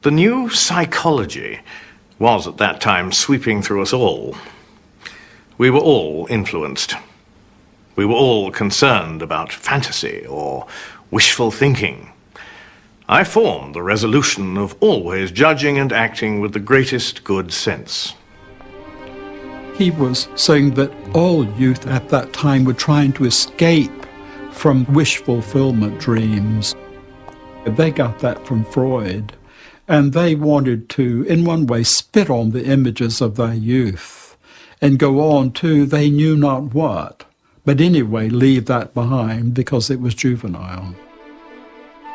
The new psychology was at that time sweeping through us all. We were all influenced. We were all concerned about fantasy or wishful thinking. I formed the resolution of always judging and acting with the greatest good sense. He was saying that all youth at that time were trying to escape from wish fulfillment dreams. They got that from Freud, and they wanted to, in one way, spit on the images of their youth and go on to they knew not what, but anyway leave that behind because it was juvenile.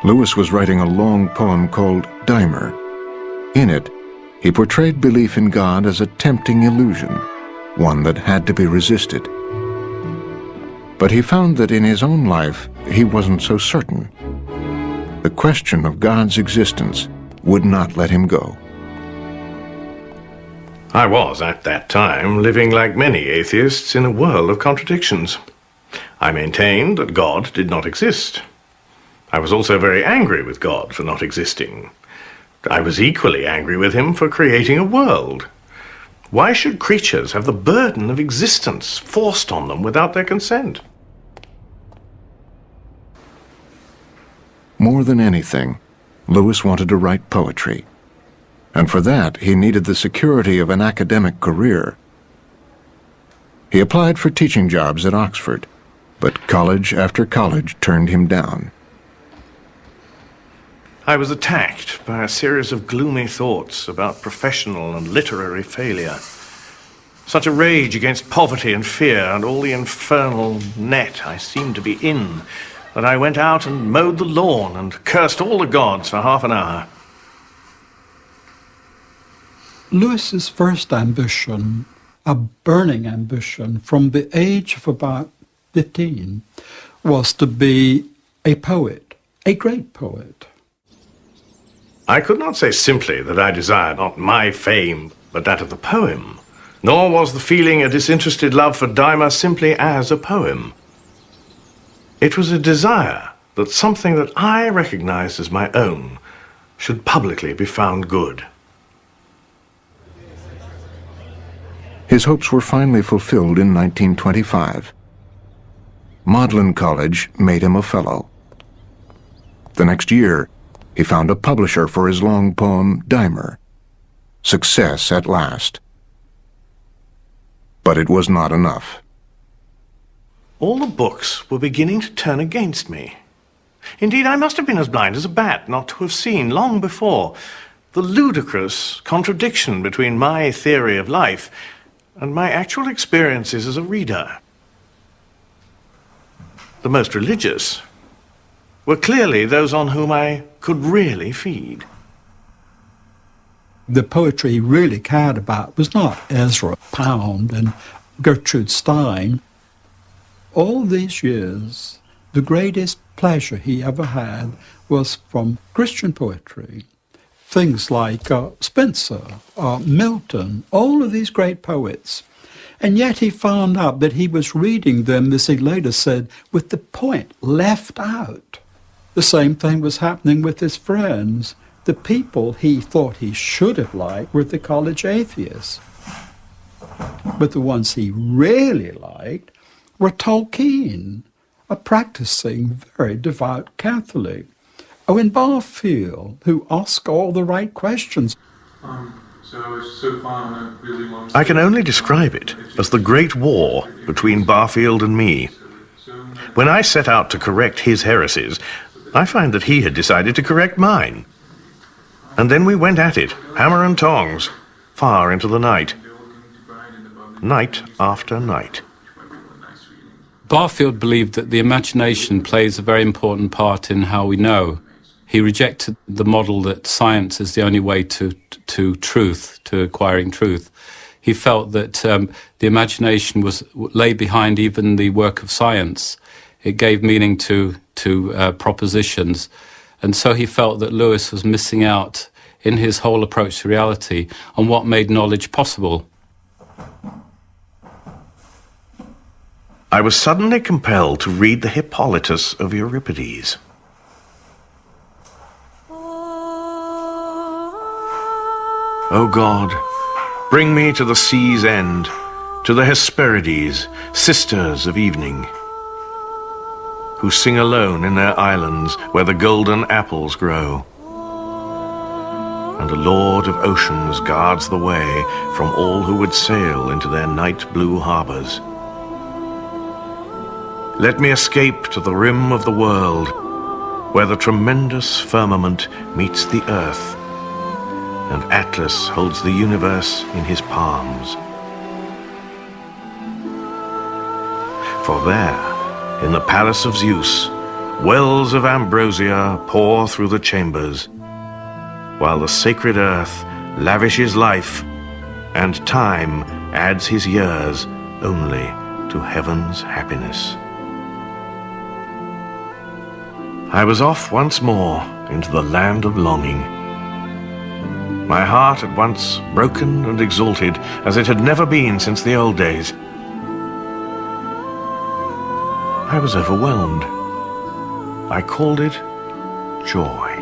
Lewis was writing a long poem called Dimer. In it, he portrayed belief in God as a tempting illusion, one that had to be resisted. But he found that in his own life, he wasn't so certain. The question of God's existence would not let him go. I was, at that time, living like many atheists in a world of contradictions. I maintained that God did not exist. I was also very angry with God for not existing. I was equally angry with him for creating a world. Why should creatures have the burden of existence forced on them without their consent? More than anything, Lewis wanted to write poetry. And for that, he needed the security of an academic career. He applied for teaching jobs at Oxford, but college after college turned him down. I was attacked by a series of gloomy thoughts about professional and literary failure. Such a rage against poverty and fear and all the infernal net I seemed to be in that I went out and mowed the lawn and cursed all the gods for half an hour. Lewis's first ambition, a burning ambition from the age of about 15, was to be a poet, a great poet. I could not say simply that I desired not my fame, but that of the poem, nor was the feeling a disinterested love for Dimer simply as a poem. It was a desire that something that I recognized as my own should publicly be found good. His hopes were finally fulfilled in 1925. Magdalen College made him a fellow. The next year, he found a publisher for his long poem, Dimer. Success at last. But it was not enough. All the books were beginning to turn against me. Indeed, I must have been as blind as a bat not to have seen, long before, the ludicrous contradiction between my theory of life and my actual experiences as a reader. The most religious were clearly those on whom I could really feed. The poetry he really cared about was not Ezra Pound and Gertrude Stein. All these years, the greatest pleasure he ever had was from Christian poetry. Things like Spencer, Milton, all of these great poets. And yet he found out that he was reading them, as he later said, with the point left out. The same thing was happening with his friends. The people he thought he should have liked were the college atheists. But the ones he really liked were Tolkien, a practicing, very devout Catholic. Owen Barfield, who asked all the right questions. I can only describe it as the great war between Barfield and me. When I set out to correct his heresies, I find that he had decided to correct mine. And then we went at it, hammer and tongs, far into the night. Night after night. Barfield believed that the imagination plays a very important part in how we know. He rejected the model that science is the only way to truth, to acquiring truth. He felt that the imagination lay behind even the work of science. It gave meaning to propositions. And so he felt that Lewis was missing out in his whole approach to reality on what made knowledge possible. I was suddenly compelled to read the Hippolytus of Euripides. O God, bring me to the sea's end, to the Hesperides, sisters of evening, who sing alone in their islands where the golden apples grow. And the Lord of oceans guards the way from all who would sail into their night blue harbors. Let me escape to the rim of the world, where the tremendous firmament meets the earth, and Atlas holds the universe in his palms. For there, in the palace of Zeus, wells of ambrosia pour through the chambers, while the sacred earth lavishes life, and time adds his years only to heaven's happiness. I was off once more into the land of longing, my heart at once broken and exalted as it had never been since the old days. I was overwhelmed. I called it joy.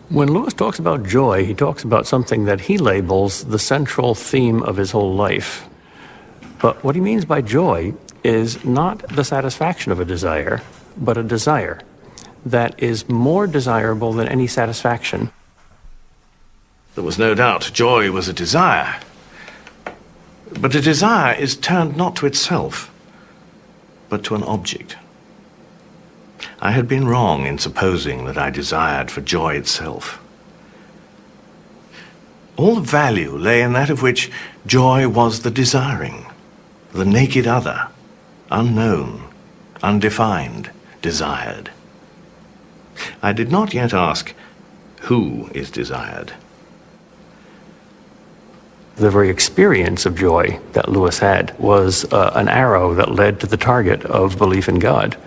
When Lewis talks about joy, he talks about something that he labels the central theme of his whole life. But what he means by joy is not the satisfaction of a desire, but a desire that is more desirable than any satisfaction. There was no doubt joy was a desire. But a desire is turned not to itself, but to an object. I had been wrong in supposing that I desired for joy itself. All the value lay in that of which joy was the desiring, the naked other, unknown, undefined, desired. I did not yet ask, who is desired? The very experience of joy that Lewis had was an arrow that led to the target of belief in God.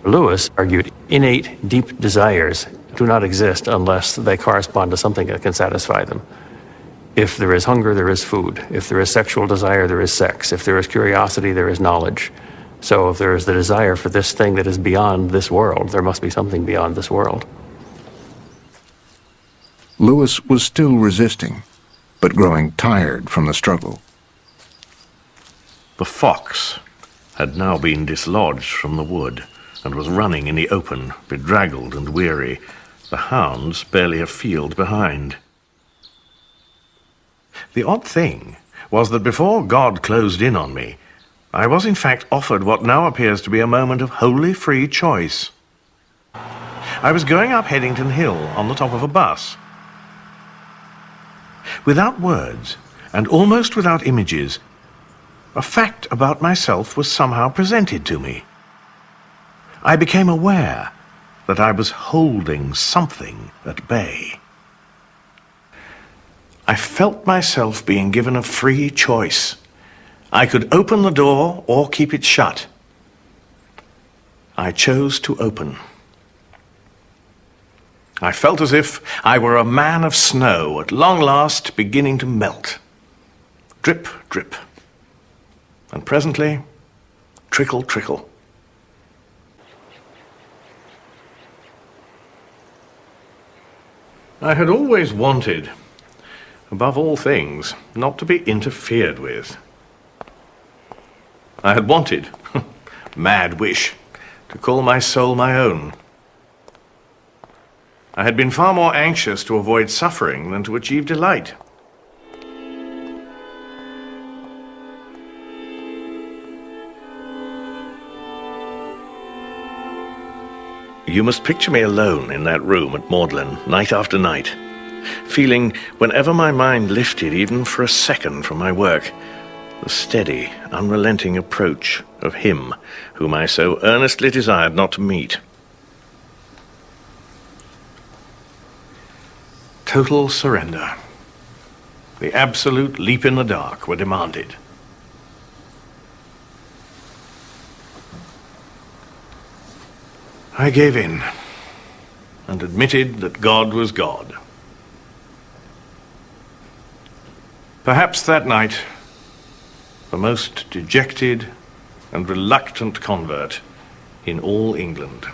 Lewis argued innate, deep desires do not exist unless they correspond to something that can satisfy them. If there is hunger, there is food. If there is sexual desire, there is sex. If there is curiosity, there is knowledge. So if there is the desire for this thing that is beyond this world, there must be something beyond this world. Lewis was still resisting, but growing tired from the struggle. The fox had now been dislodged from the wood and was running in the open, bedraggled and weary, the hounds barely a field behind. The odd thing was that before God closed in on me, I was in fact offered what now appears to be a moment of wholly free choice. I was going up Headington Hill on the top of a bus. Without words, and almost without images, a fact about myself was somehow presented to me. I became aware that I was holding something at bay. I felt myself being given a free choice. I could open the door or keep it shut. I chose to open. I felt as if I were a man of snow at long last beginning to melt. Drip, drip. And presently, trickle, trickle. I had always wanted, above all things, not to be interfered with. I had wanted, mad wish, to call my soul my own. I had been far more anxious to avoid suffering than to achieve delight. You must picture me alone in that room at Magdalen, night after night, feeling, whenever my mind lifted even for a second from my work, the steady, unrelenting approach of him whom I so earnestly desired not to meet. Total surrender. The absolute leap in the dark were demanded. I gave in and admitted that God was God. Perhaps that night, the most dejected and reluctant convert in all England.